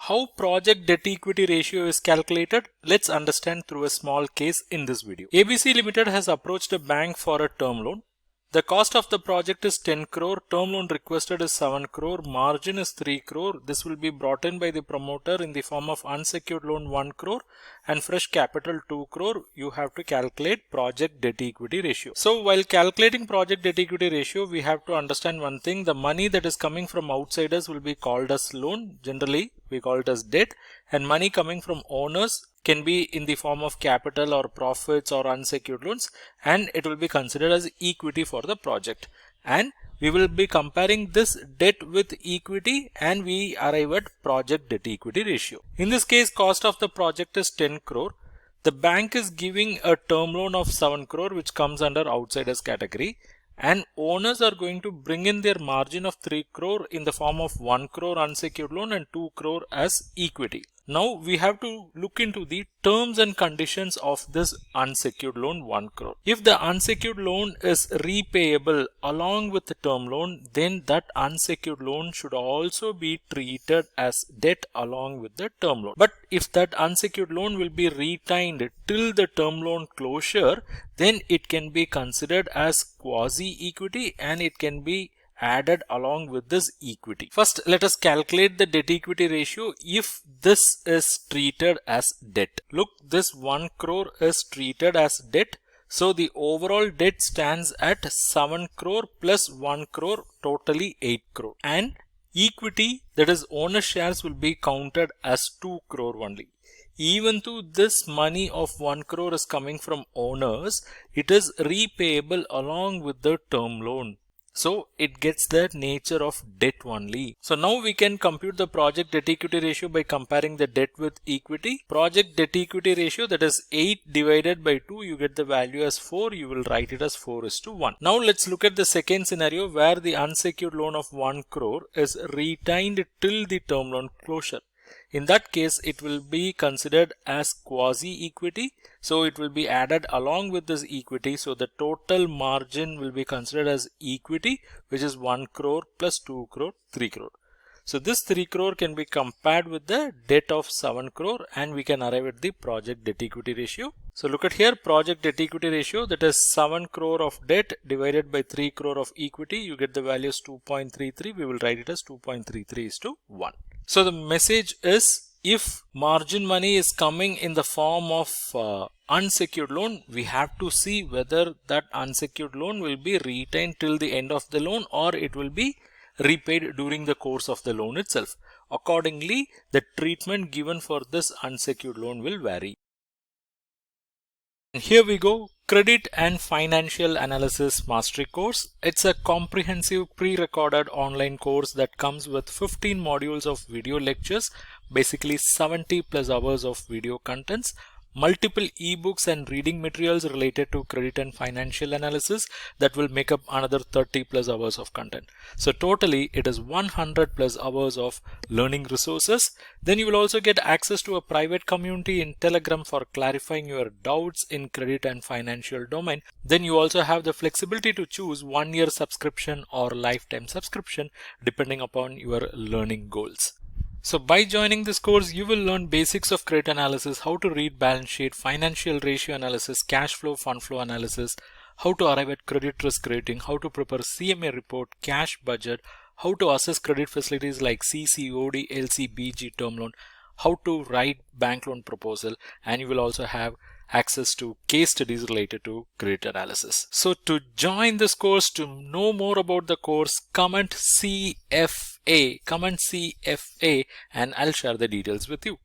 how project debt equity ratio is calculated? Let's understand through a small case in this video. ABC Limited has approached a bank for a term loan. The cost of the project is 10 crore, term loan requested is 7 crore, margin is 3 crore. This will be brought in by the promoter in the form of unsecured loan 1 crore and fresh capital 2 crore. You have to calculate project debt equity ratio. So while calculating project debt equity ratio, we have to understand one thing. The money that is coming from outsiders will be called as loan. Generally, we call it as debt, and money coming from owners can be in the form of capital or profits or unsecured loans, and it will be considered as equity for the project. And we will be comparing this debt with equity and we arrive at project debt equity ratio. In this case, cost of the project is 10 crore. The bank is giving a term loan of 7 crore which comes under outsiders category, and owners are going to bring in their margin of 3 crore in the form of 1 crore unsecured loan and 2 crore as equity. Now we have to look into the terms and conditions of this unsecured loan 1 crore. If the unsecured loan is repayable along with the term loan, then that unsecured loan should also be treated as debt along with the term loan. But if that unsecured loan will be retained till the term loan closure, then it can be considered as quasi-equity and it can be added along with this equity. First, let us calculate the debt equity ratio if this is treated as debt. Look, this 1 crore is treated as debt. So the overall debt stands at 7 crore plus 1 crore, totally 8 crore. And equity, that is owner shares, will be counted as 2 crore only. Even though this money of 1 crore is coming from owners, it is repayable along with the term loan. So it gets the nature of debt only. So now we can compute the project debt equity ratio by comparing the debt with equity. Project debt equity ratio, that is 8 divided by 2, you get the value as 4. You will write it as 4:1. Now let's look at the second scenario where the unsecured loan of 1 crore is retained till the term loan closure. In that case, it will be considered as quasi-equity. So it will be added along with this equity. So the total margin will be considered as equity, which is 1 crore plus 2 crore, 3 crore. So this 3 crore can be compared with the debt of 7 crore and we can arrive at the project debt equity ratio. So look at here, project debt equity ratio, that is 7 crore of debt divided by 3 crore of equity. You get the value as 2.33. We will write it as 2.33:1. So the message is, if margin money is coming in the form of unsecured loan, we have to see whether that unsecured loan will be retained till the end of the loan or it will be repaid during the course of the loan itself. Accordingly, the treatment given for this unsecured loan will vary. And here we go, Credit and Financial Analysis Mastery course. It's a comprehensive pre-recorded online course that comes with 15 modules of video lectures, basically 70 plus hours of video contents, multiple ebooks and reading materials related to credit and financial analysis that will make up another 30 plus hours of content. So totally it is 100 plus hours of learning resources. Then you will also get access to a private community in Telegram for clarifying your doubts in credit and financial domain. Then you also have the flexibility to choose 1 year subscription or lifetime subscription depending upon your learning goals. So by joining this course, you will learn basics of credit analysis, how to read balance sheet, financial ratio analysis, cash flow, fund flow analysis, how to arrive at credit risk rating, how to prepare CMA report, cash budget, how to assess credit facilities like CC, OD, LC, BG, term loan, how to write bank loan proposal, and you will also have access to case studies related to credit analysis. So to join this course, to know more about the course, comment CFA, and I'll share the details with you.